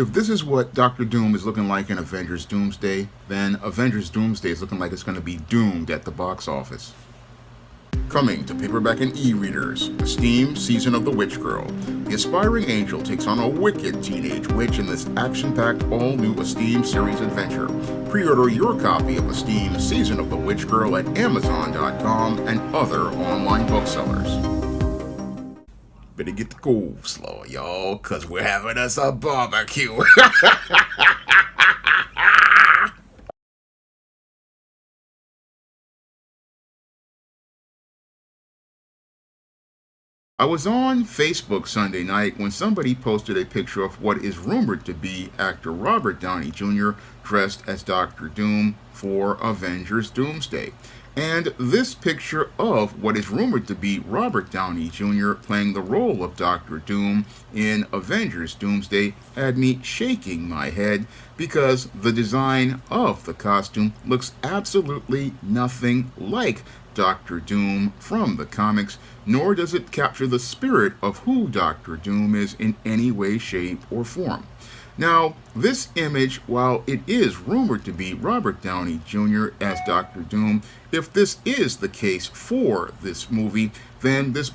if this is what Doctor Doom is looking like in Avengers Doomsday, then Avengers Doomsday is looking like it's going to be doomed at the box office. Coming to paperback and e-readers, Steam Season of the Witch Girl. The aspiring angel takes on a wicked teenage witch in this action-packed all-new Esteem series adventure. Pre-order your copy of Esteem Season of the Witch Girl at Amazon.com and other online booksellers. Better get the coleslaw, y'all, cause we're having us a barbecue. I was on Facebook Sunday night when somebody posted a picture of what is rumored to be actor Robert Downey Jr. dressed as Doctor Doom for Avengers Doomsday. And this picture of what is rumored to be Robert Downey Jr. playing the role of Doctor Doom in Avengers Doomsday had me shaking my head because the design of the costume looks absolutely nothing like Doctor Doom from the comics, nor does it capture the spirit of who Doctor Doom is in any way, shape, or form. Now, this image, while it is rumored to be Robert Downey Jr. as Doctor Doom, if this is the case for this movie, then this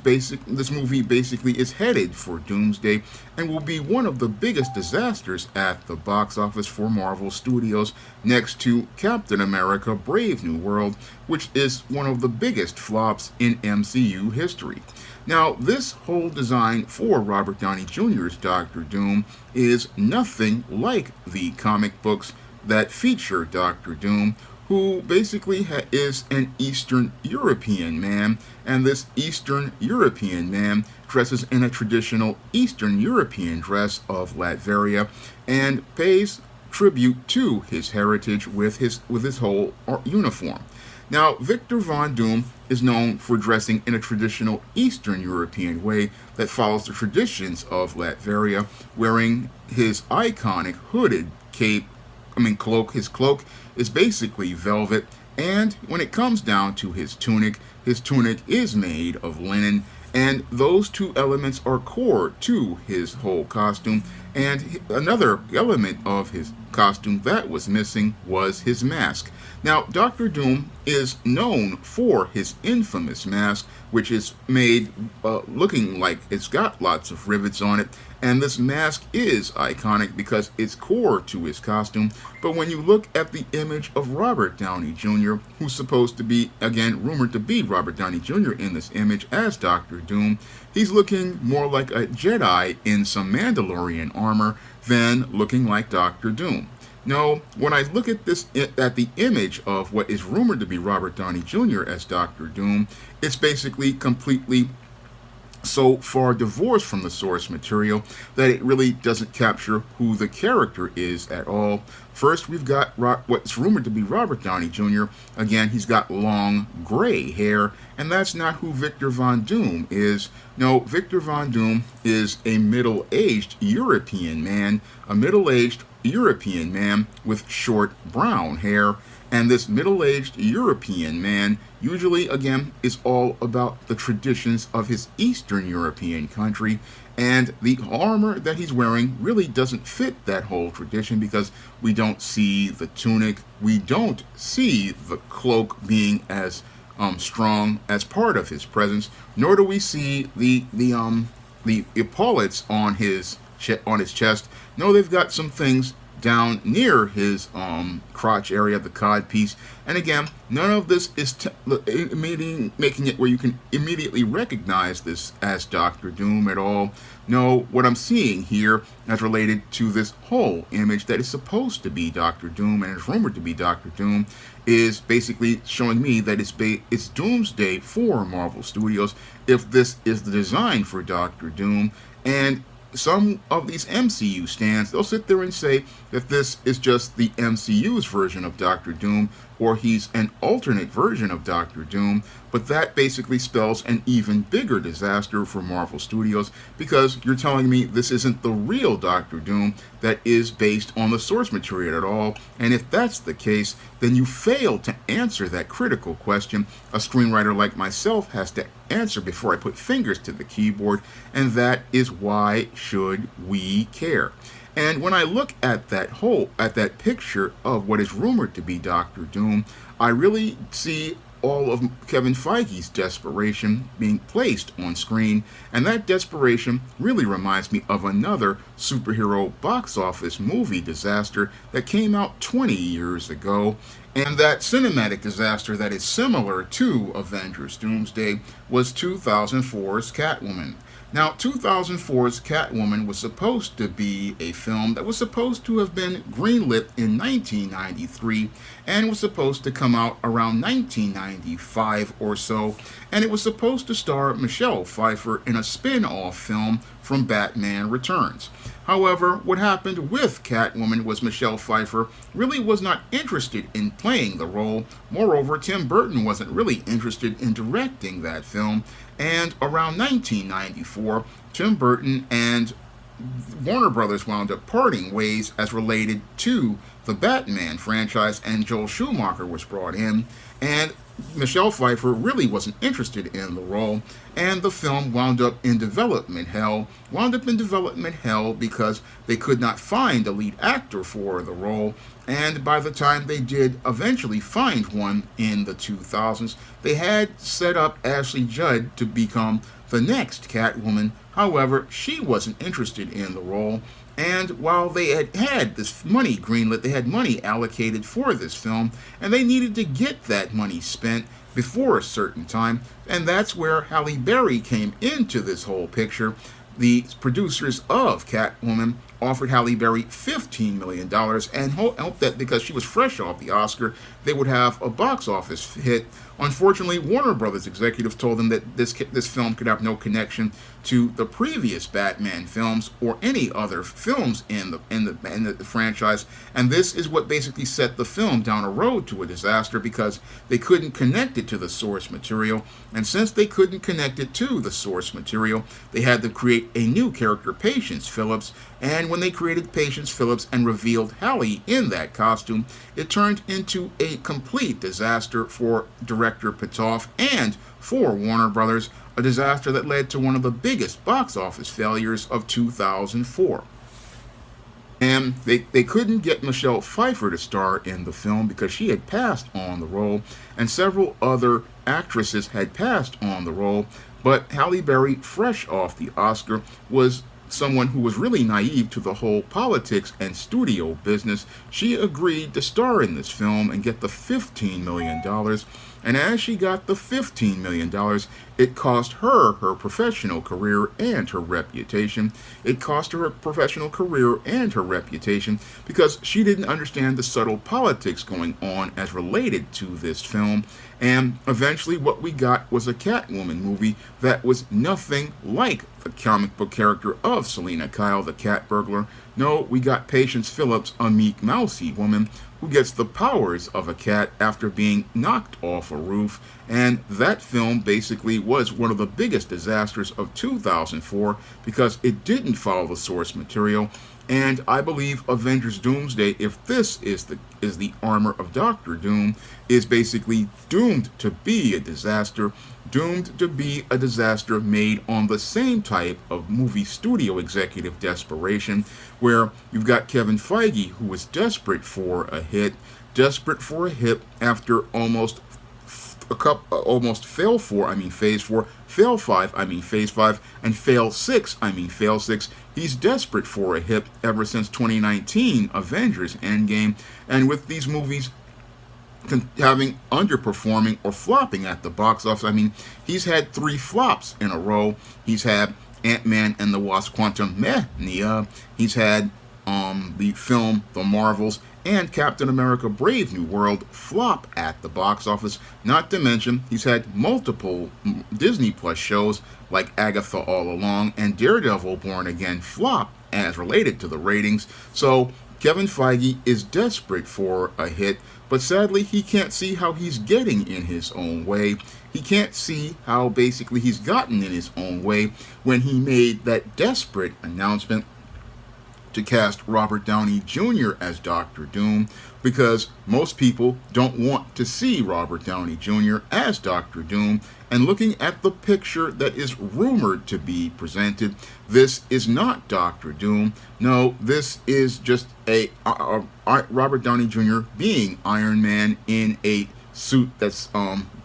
movie basically is headed for Doomsday and will be one of the biggest disasters at the box office for Marvel Studios, next to Captain America: Brave New World, which is one of the biggest flops in MCU history. Now, this whole design for Robert Downey Jr.'s Doctor Doom is nothing like the comic books that feature Doctor Doom, who basically is an Eastern European man, and this Eastern European man dresses in a traditional Eastern European dress of Latveria and pays tribute to his heritage with his whole uniform. Now, Victor Von Doom is known for dressing in a traditional Eastern European way that follows the traditions of Latveria, wearing his iconic hooded cloak. His cloak is basically velvet, and when it comes down to his tunic is made of linen, and those two elements are core to his whole costume. And another element of his costume that was missing was his mask. Now, Doctor Doom is known for his infamous mask, which is made looking like it's got lots of rivets on it, and this mask is iconic because it's core to his costume. But when you look at the image of Robert Downey Jr., who's supposed to be, again, rumored to be Robert Downey Jr. in this image as Doctor Doom, he's looking more like a Jedi in some Mandalorian armor than looking like Doctor Doom. No, when I look at the image of what is rumored to be Robert Downey Jr. as Doctor Doom, it's basically completely so far divorced from the source material that it really doesn't capture who the character is at all. First, we've got what's rumored to be Robert Downey Jr. Again, he's got long gray hair, and that's not who Victor Von Doom is. No, Victor Von Doom is a middle-aged European man, with short brown hair, and this middle-aged European man usually, again, is all about the traditions of his Eastern European country, and the armor that he's wearing really doesn't fit that whole tradition because we don't see the tunic, we don't see the cloak being as strong as part of his presence, nor do we see the epaulets on his chest. No, they've got some things down near his crotch area, the cod piece, and again, none of this is making it where you can immediately recognize this as Doctor Doom at all. No, what I'm seeing here as related to this whole image that is supposed to be Doctor Doom and is rumored to be Doctor Doom is basically showing me that it's Doomsday for Marvel Studios if this is the design for Doctor Doom. And some of these MCU stands, they'll sit there and say that this is just the MCU's version of Doctor Doom, or he's an alternate version of Doctor Doom, but that basically spells an even bigger disaster for Marvel Studios because you're telling me this isn't the real Doctor Doom that is based on the source material at all, and if that's the case, then you failed to answer that critical question a screenwriter like myself has to answer before I put fingers to the keyboard, and that is why should we care? And when I look at that picture of what is rumored to be Doctor Doom, I really see all of Kevin Feige's desperation being placed on screen, and that desperation really reminds me of another superhero box office movie disaster that came out 20 years ago. And that cinematic disaster that is similar to Avengers Doomsday was 2004's Catwoman. Now, 2004's Catwoman was supposed to be a film that was supposed to have been greenlit in 1993 and was supposed to come out around 1995 or so, and it was supposed to star Michelle Pfeiffer in a spin-off film from Batman Returns. However, what happened with Catwoman was Michelle Pfeiffer really was not interested in playing the role. Moreover, Tim Burton wasn't really interested in directing that film. And around 1994, Tim Burton and Warner Brothers wound up parting ways as related to the Batman franchise, and Joel Schumacher was brought in, and Michelle Pfeiffer really wasn't interested in the role, and the film wound up in development hell. Because they could not find a lead actor for the role, and by the time they did eventually find one in the 2000s, they had set up Ashley Judd to become the next Catwoman. However, she wasn't interested in the role, and while they had this money greenlit, they had money allocated for this film, and they needed to get that money spent before a certain time, and that's where Halle Berry came into this whole picture. The producers of Catwoman offered Halle Berry $15 million and hoped that because she was fresh off the Oscar, they would have a box office hit. Unfortunately, Warner Brothers executives told them that this film could have no connection to the previous Batman films or any other films in the franchise, and this is what basically set the film down a road to a disaster because they couldn't connect it to the source material, and since they couldn't connect it to the source material, they had to create a new character, Patience Phillips, and when they created Patience Phillips and revealed Halle in that costume, it turned into a complete disaster for director Pitoff and for Warner Brothers, a disaster that led to one of the biggest box office failures of 2004. And they couldn't get Michelle Pfeiffer to star in the film because she had passed on the role, and several other actresses had passed on the role, but Halle Berry, fresh off the Oscar, was someone who was really naive to the whole politics and studio business. She agreed to star in this film and get the $15 million. And as she got the $15 million, it cost her professional career and her reputation. It cost her professional career and her reputation because she didn't understand the subtle politics going on as related to this film. And eventually what we got was a Catwoman movie that was nothing like the comic book character of Selina Kyle, the cat burglar. No, we got Patience Phillips, a meek, mousy woman who gets the powers of a cat after being knocked off a roof, and that film basically was one of the biggest disasters of 2004 because it didn't follow the source material. And I believe Avengers Doomsday, if this is the armor of Doctor Doom, is basically doomed to be a disaster, made on the same type of movie studio executive desperation, where you've got Kevin Feige, who was desperate for a hit after fail 4, phase 4, fail 5, phase 5, and fail 6, fail 6. He's desperate for a hit ever since 2019 Avengers Endgame, and with these movies having underperforming or flopping at the box office, he's had 3 flops in a row. He's had Ant-Man and the Wasp: Quantumania. He's had the film The Marvels and Captain America: Brave New World flop at the box office. Not to mention, he's had multiple Disney Plus shows like Agatha All Along and Daredevil Born Again flop as related to the ratings. So Kevin Feige is desperate for a hit, but sadly he can't see how he's getting in his own way. He can't see how basically he's gotten in his own way when he made that desperate announcement to cast Robert Downey Jr. as Doctor Doom, because most people don't want to see Robert Downey Jr. as Doctor Doom. And looking at the picture that is rumored to be presented, this is not Doctor Doom. No, this is just a Robert Downey Jr. being Iron Man in a suit that's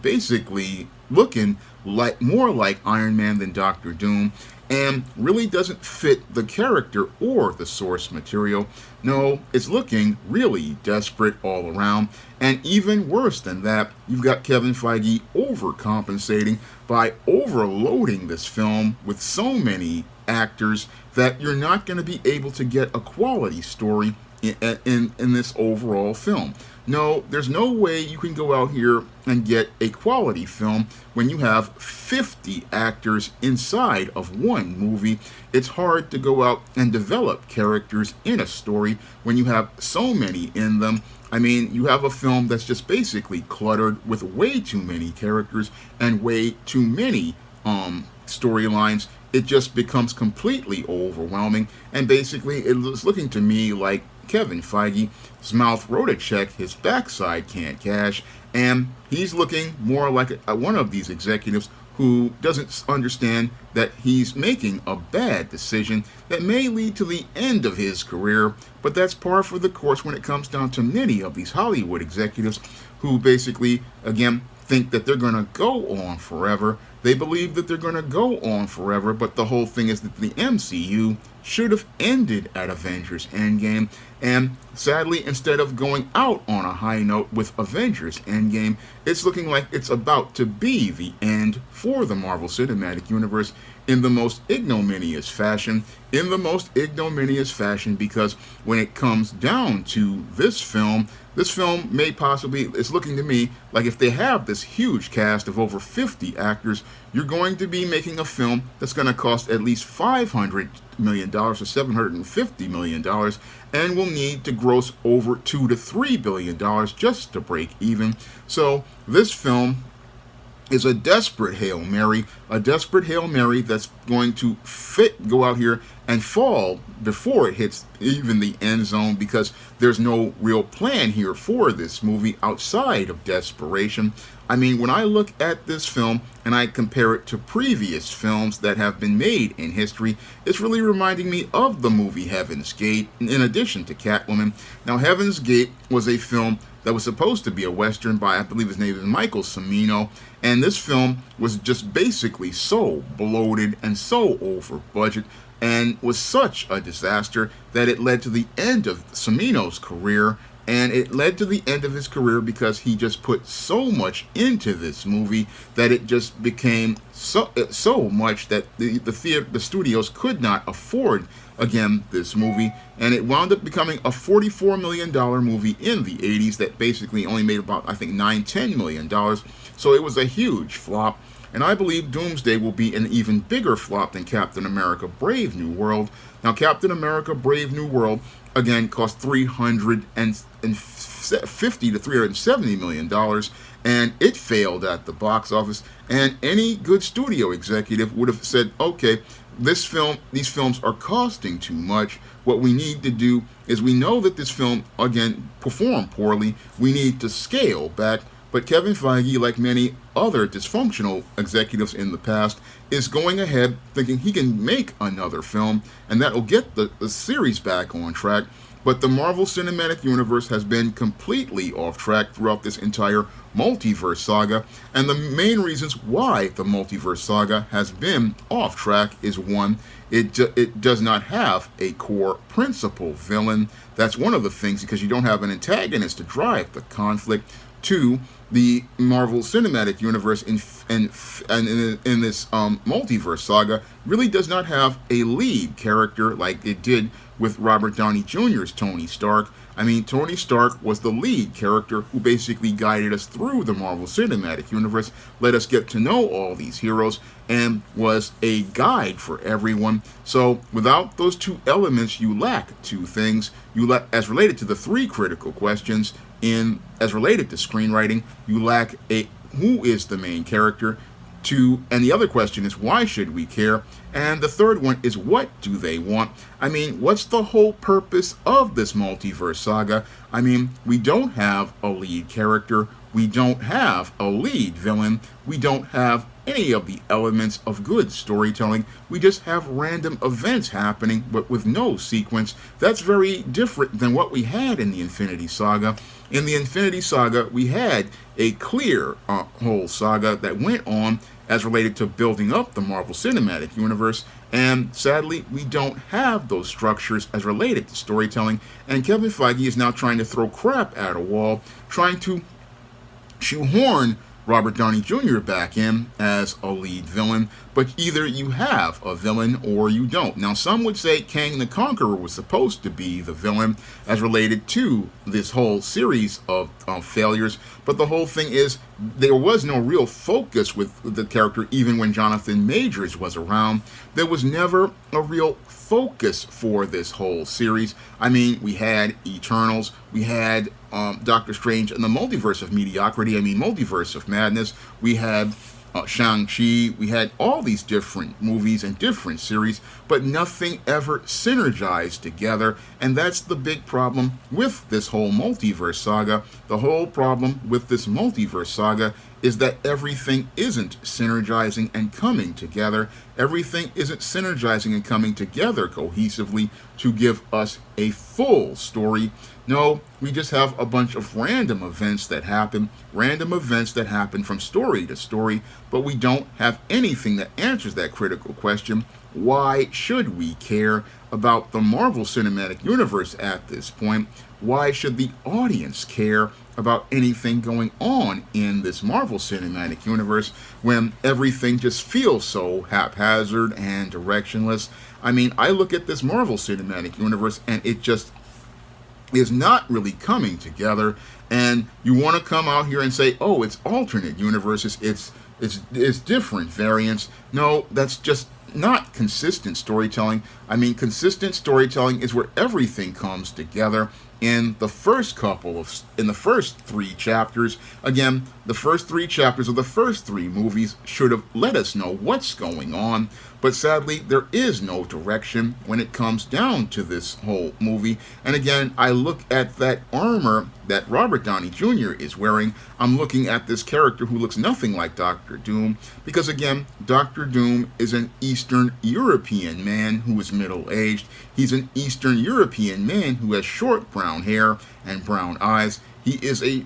basically looking like more like Iron Man than Doctor Doom, and really doesn't fit the character or the source material. No, it's looking really desperate all around. And even worse than that, you've got Kevin Feige overcompensating by overloading this film with so many actors that you're not going to be able to get a quality story in this overall film. No, there's no way you can go out here and get a quality film when you have 50 actors inside of one movie. It's hard to go out and develop characters in a story when you have so many in them. I mean, you have a film that's just basically cluttered with way too many characters and way too many storylines. It just becomes completely overwhelming, and basically it's looking to me like Kevin Feige's mouth wrote a check his backside can't cash, and he's looking more like one of these executives who doesn't understand that he's making a bad decision that may lead to the end of his career. But that's par for the course when it comes down to many of these Hollywood executives who basically, again, think that they're going to go on forever. They believe that they're going to go on forever, but the whole thing is that the MCU should have ended at Avengers Endgame, and sadly, instead of going out on a high note with Avengers Endgame, it's looking like it's about to be the end for the Marvel Cinematic Universe in the most ignominious fashion. Because when it comes down to this film may possibly, it's looking to me like if they have this huge cast of over 50 actors, you're going to be making a film that's going to cost at least $500 million or $750 million, and will need to gross over $2 to $3 billion just to break even. So this film is a desperate Hail Mary that's going to go out here and fall before it hits even the end zone, because there's no real plan here for this movie outside of desperation. I mean, when I look at this film and I compare it to previous films that have been made in history, it's really reminding me of the movie Heaven's Gate, in addition to Catwoman. Now, Heaven's Gate was a film that was supposed to be a Western by, I believe his name is Michael Cimino, and this film was just basically so bloated and so over budget and was such a disaster that it led to the end of Cimino's career. And it led to the end of his career because he just put so much into this movie that it just became so much that the studios could not afford, again, this movie. And it wound up becoming a $44 million movie in the 80s that basically only made about, I think, $10 million. So it was a huge flop. And I believe Doomsday will be an even bigger flop than Captain America Brave New World. Now, Captain America Brave New World, again, cost $350 to $370 million, and it failed at the box office. And any good studio executive would have said, okay, these films are costing too much. What we need to do is, we know that this film, again, performed poorly. We need to scale back. But Kevin Feige, like many other dysfunctional executives in the past, is going ahead thinking he can make another film, and that will get the series back on track. But the Marvel Cinematic Universe has been completely off track throughout this entire Multiverse saga, and the main reasons why the Multiverse saga has been off track is, one, it does not have a core principal villain. That's one of the things, because you don't have an antagonist to drive the conflict. Two, the Marvel Cinematic Universe in this Multiverse saga really does not have a lead character like it did with Robert Downey Jr.'s Tony Stark. I mean, Tony Stark was the lead character who basically guided us through the Marvel Cinematic Universe, let us get to know all these heroes, and was a guide for everyone. So without those two elements, you lack two things. As related to the three critical questions, as related to screenwriting, you lack who is the main character, and the other question is, why should we care? And the third one is, what do they want? I mean, what's the whole purpose of this multiverse saga? I mean, we don't have a lead character, we don't have a lead villain, we don't have any of the elements of good storytelling. We just have random events happening, but with no sequence. That's very different than what we had in the Infinity Saga. In the Infinity Saga, we had a clear whole saga that went on as related to building up the Marvel Cinematic Universe, and sadly, we don't have those structures as related to storytelling, and Kevin Feige is now trying to throw crap at a wall, trying to shoehorn Robert Downey Jr. back in as a lead villain, but either you have a villain or you don't. Now, some would say Kang the Conqueror was supposed to be the villain as related to this whole series of failures, but the whole thing is there was no real focus with the character even when Jonathan Majors was around. There was never a real focus for this whole series. I mean, we had Eternals, we had Doctor Strange and the Multiverse of Mediocrity, Multiverse of Madness, we had Shang-Chi, we had all these different movies and different series, but nothing ever synergized together, and that's the big problem with this whole multiverse saga. The whole problem with this multiverse saga is that everything isn't synergizing and coming together. Everything isn't synergizing and coming together cohesively to give us a full story. No, we just have a bunch of random events that happen from story to story, but we don't have anything that answers that critical question. Why should we care about the Marvel Cinematic Universe at this point? Why should the audience care about anything going on in this Marvel Cinematic Universe when everything just feels so haphazard and directionless? I mean, I look at this Marvel Cinematic Universe and it just is not really coming together, and you want to come out here and say, oh, it's alternate universes, it's different variants. No, that's just not consistent storytelling. I mean, consistent storytelling is where everything comes together in the first three chapters. Again, the first three chapters of the first three movies should have let us know what's going on, but sadly, there is no direction when it comes down to this whole movie. And again, I look at that armor that Robert Downey Jr. is wearing. I'm looking at this character who looks nothing like Doctor Doom, because again, Doctor Doom is an Eastern European man who is middle-aged. He's an Eastern European man who has short brown hair and brown eyes. He is a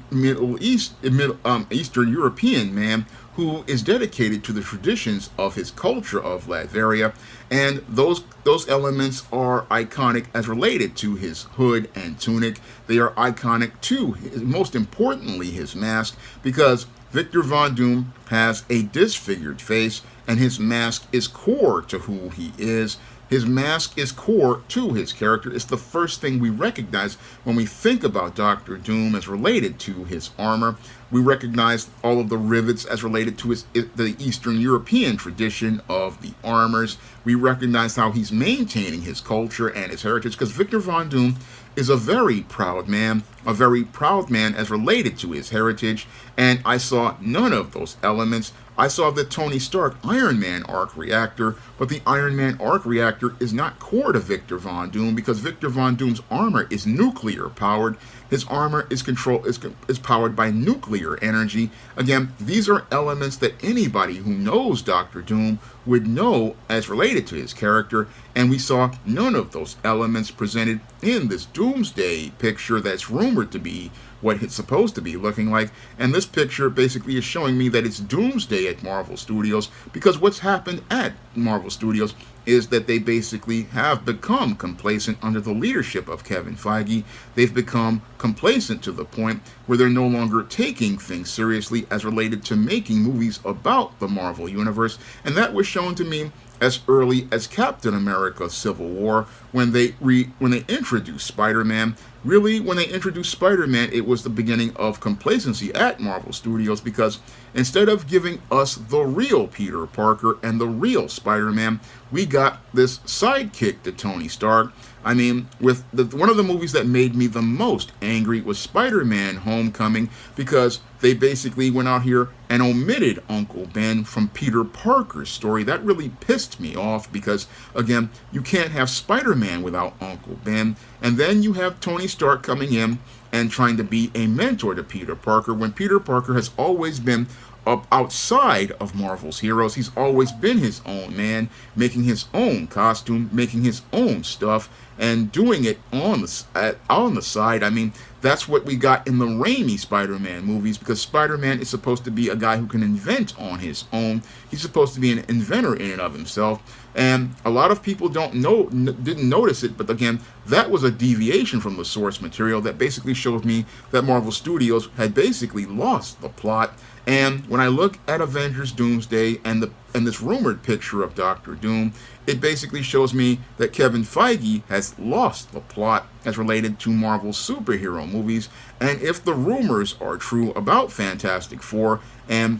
Eastern European man who is dedicated to the traditions of his culture of Latveria, and those elements are iconic as related to his hood and tunic. They are iconic to, most importantly, his mask, because Victor Von Doom has a disfigured face, and his mask is core to who he is. His mask is core to his character. It's the first thing we recognize when we think about Doctor Doom as related to his armor. We recognize all of the rivets as related to the Eastern European tradition of the armors. We recognize how he's maintaining his culture and his heritage, because Victor Von Doom is a very proud man as related to his heritage, and I saw none of those elements. I saw the Tony Stark Iron Man arc reactor, but the Iron Man arc reactor is not core to Victor Von Doom, because Victor Von Doom's armor is nuclear powered. His armor is powered by nuclear energy. Again, these are elements that anybody who knows Doctor Doom would know as related to his character, and we saw none of those elements presented in this Doomsday picture that's rumored to be what it's supposed to be looking like. And this picture basically is showing me that it's Doomsday at Marvel Studios, because what's happened at Marvel Studios is that they basically have become complacent under the leadership of Kevin Feige. They've become complacent to the point where they're no longer taking things seriously as related to making movies about the Marvel Universe, and that was shown to me as early as Captain America Civil War, when they introduced Spider-Man. Really, when they introduced Spider-Man, it was the beginning of complacency at Marvel Studios, because instead of giving us the real Peter Parker and the real Spider-Man, we got this sidekick to Tony Stark. I mean, with one of the movies that made me the most angry was Spider-Man Homecoming, because they basically went out here and omitted Uncle Ben from Peter Parker's story. That really pissed me off because, again, you can't have Spider-Man without Uncle Ben. And then you have Tony Stark coming in and trying to be a mentor to Peter Parker when Peter Parker has always been up outside of Marvel's heroes. He's always been his own man, making his own costume, making his own stuff, and doing it on the side. I mean, that's what we got in the Raimi Spider-Man movies, because Spider-Man is supposed to be a guy who can invent on his own. He's supposed to be an inventor in and of himself. And a lot of people didn't notice it, but again, that was a deviation from the source material that basically showed me that Marvel Studios had basically lost the plot. And when I look at Avengers Doomsday and this rumored picture of Doctor Doom, it basically shows me that Kevin Feige has lost the plot as related to Marvel's superhero movies. And if the rumors are true about Fantastic Four and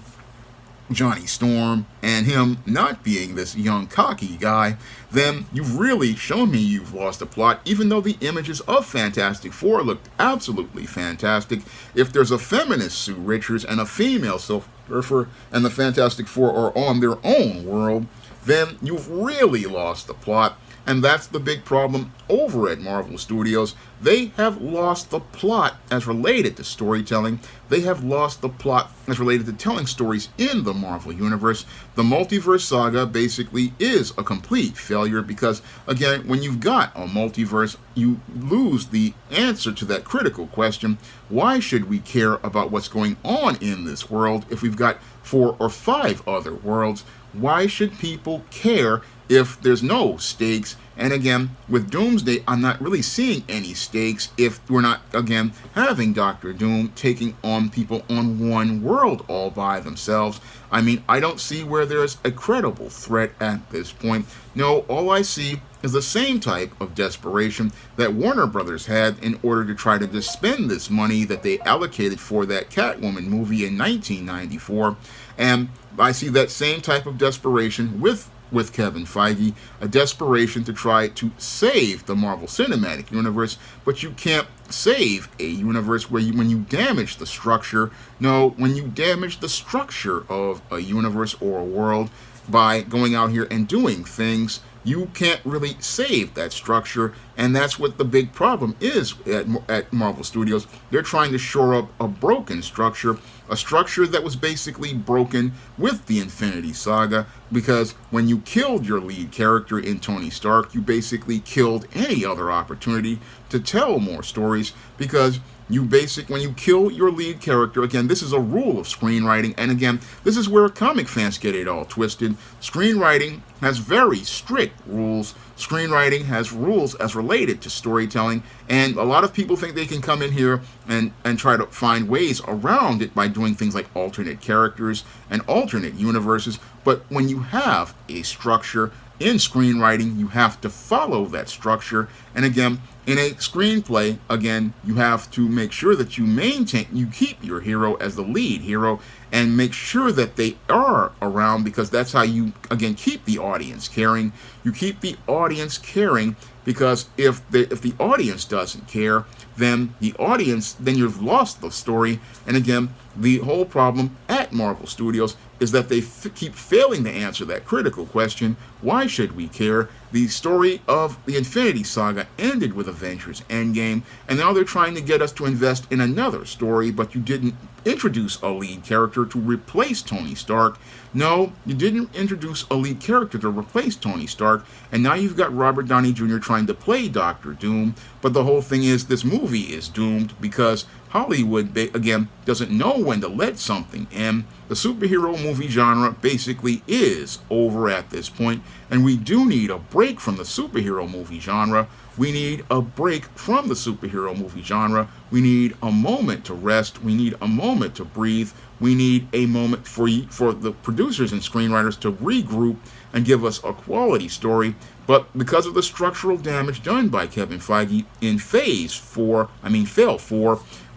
Johnny Storm and him not being this young cocky guy, then you've really shown me you've lost the plot, even though the images of Fantastic Four looked absolutely fantastic. If there's a feminist Sue Richards and a female Silver Surfer and the Fantastic Four are on their own world, then you've really lost the plot. And that's the big problem over at Marvel Studios. They have lost the plot as related to storytelling. They have lost the plot as related to telling stories in the Marvel Universe. The Multiverse saga basically is a complete failure because, again, when you've got a multiverse, you lose the answer to that critical question: why should we care about what's going on in this world if we've got 4 or 5 other worlds? Why should people care if there's no stakes? And again, with Doomsday, I'm not really seeing any stakes if we're not, again, having Doctor Doom taking on people on one world all by themselves. I mean, I don't see where there's a credible threat at this point. No, all I see is the same type of desperation that Warner Brothers had in order to try to just spend this money that they allocated for that Catwoman movie in 1994. And I see that same type of desperation with Kevin Feige, a desperation to try to save the Marvel Cinematic Universe, but you can't save a universe when you damage the structure. No, when you damage the structure of a universe or a world by going out here and doing things, you can't really save that structure, and that's what the big problem is at Marvel Studios. They're trying to shore up a broken structure, a structure that was basically broken with the Infinity Saga, because when you killed your lead character in Tony Stark, you basically killed any other opportunity to tell more stories, because when you kill your lead character, again, this is a rule of screenwriting, and again, this is where comic fans get it all twisted. Screenwriting has very strict rules. Screenwriting has rules as related to storytelling, and a lot of people think they can come in here and try to find ways around it by doing things like alternate characters and alternate universes. But when you have a structure in screenwriting, you have to follow that structure. And again, in a screenplay, again, you have to make sure that you keep your hero as the lead hero and make sure that they are around, because that's how you, again, keep the audience caring. You keep the audience caring because if the audience doesn't care, then you've lost the story. And again, the whole problem at Marvel Studios is that they keep failing to answer that critical question: why should we care? The story of the Infinity Saga ended with Avengers Endgame, and now they're trying to get us to invest in another story, but you didn't introduce a lead character to replace Tony Stark. No, you didn't introduce a lead character to replace Tony Stark, and now you've got Robert Downey Jr. trying to play Doctor Doom. But the whole thing is, this movie is doomed because Hollywood, again, doesn't know when to let something in. The superhero movie genre basically is over at this point, and we do need a break from the superhero movie genre. We need a break from the superhero movie genre. We need a moment to rest. We need a moment to breathe. We need a moment for the producers and screenwriters to regroup and give us a quality story. But because of the structural damage done by Kevin Feige in Phase 4,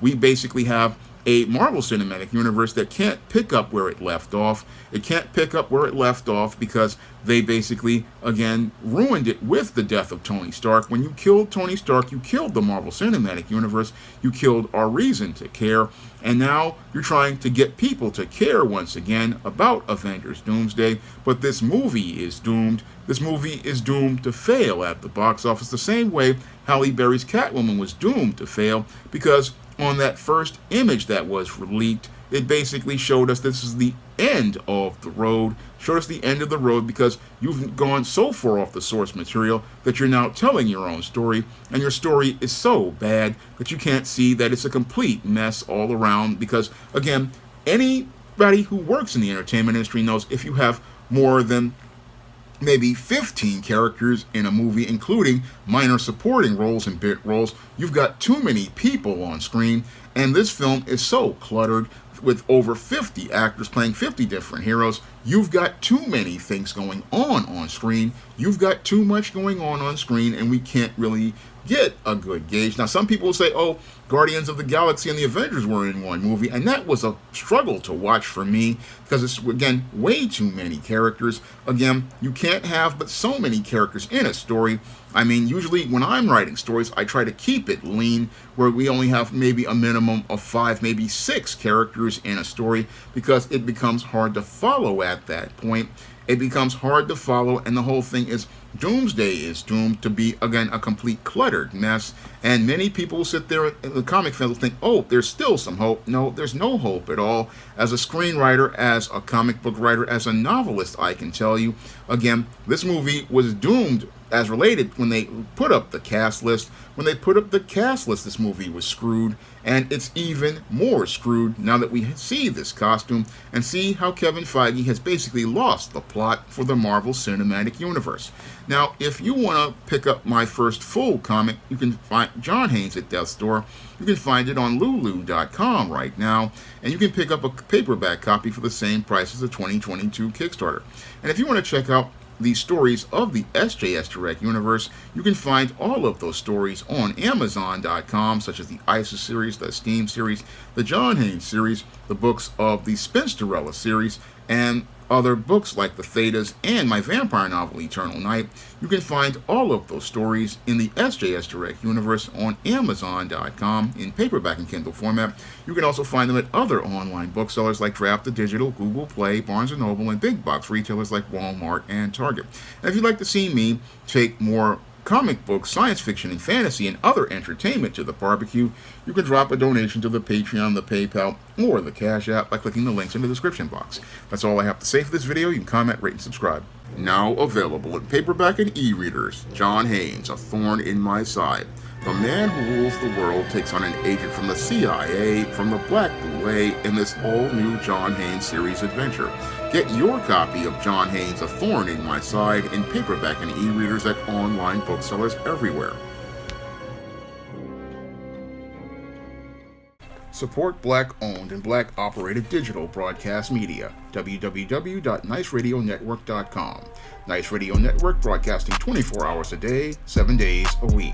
we basically have a Marvel Cinematic Universe that can't pick up where it left off. It can't pick up where it left off because they basically, again, ruined it with the death of Tony Stark. When you killed Tony Stark, you killed the Marvel Cinematic Universe. You killed our reason to care. And now you're trying to get people to care once again about Avengers Doomsday. But this movie is doomed. This movie is doomed to fail at the box office the same way Halle Berry's Catwoman was doomed to fail, because on that first image that was leaked, it basically showed us this is the end of the road, showed us the end of the road because you've gone so far off the source material that you're now telling your own story, and your story is so bad that you can't see that it's a complete mess all around. Because, again, anybody who works in the entertainment industry knows if you have more than maybe 15 characters in a movie, including minor supporting roles and bit roles, you've got too many people on screen. And this film is so cluttered with over 50 actors playing 50 different heroes. You've got too many things going on screen. You've got too much going on screen, and we can't really get a good gauge. Now, some people will say, oh, Guardians of the Galaxy and the Avengers were in one movie, and that was a struggle to watch for me because it's, again, way too many characters. Again, you can't have but so many characters in a story. I mean, usually when I'm writing stories, I try to keep it lean, where we only have maybe a minimum of 5, maybe 6 characters in a story, because it becomes hard to follow at that point. It becomes hard to follow, and the whole thing is Doomsday is doomed to be, again, a complete cluttered mess. And many people will sit there, the comic fans will think, oh, there's still some hope. No, there's no hope at all. As a screenwriter, as a comic book writer, as a novelist, I can tell you, again, this movie was doomed as related when they put up the cast list. When they put up the cast list, this movie was screwed, and it's even more screwed now that we see this costume and see how Kevin Feige has basically lost the plot for the Marvel Cinematic Universe. Now, if you want to pick up my first full comic, you can find John Haynes at Death's Door. You can find it on Lulu.com right now, and you can pick up a paperback copy for the same price as the 2022 Kickstarter. And if you want to check out the stories of the SJS Direct universe, you can find all of those stories on Amazon.com, such as the ISIS series, the Steam series, the John Haynes series, the books of the Spinsterella series, and other books like the Thetas and my vampire novel Eternal Night. You can find all of those stories in the SJS Direct universe on Amazon.com in paperback and Kindle format. You can also find them at other online booksellers like Draft the Digital, Google Play, Barnes & Noble, and big box retailers like Walmart and Target. And if you'd like to see me take more comic books, science fiction, and fantasy, and other entertainment to the barbecue, you can drop a donation to the Patreon, the PayPal, or the Cash App by clicking the links in the description box. That's all I have to say for this video. You can comment, rate, and subscribe. Now available in paperback and e-readers, John Haynes, A Thorn in My Side. The man who rules the world takes on an agent from the CIA, from the Black Boule, in this all-new John Haynes series adventure. Get your copy of John Haynes' A Thorn in My Side in paperback and e-readers at online booksellers everywhere. Support Black-owned and Black-operated digital broadcast media. www.niceradionetwork.com. Nice Radio Network, broadcasting 24 hours a day, 7 days a week.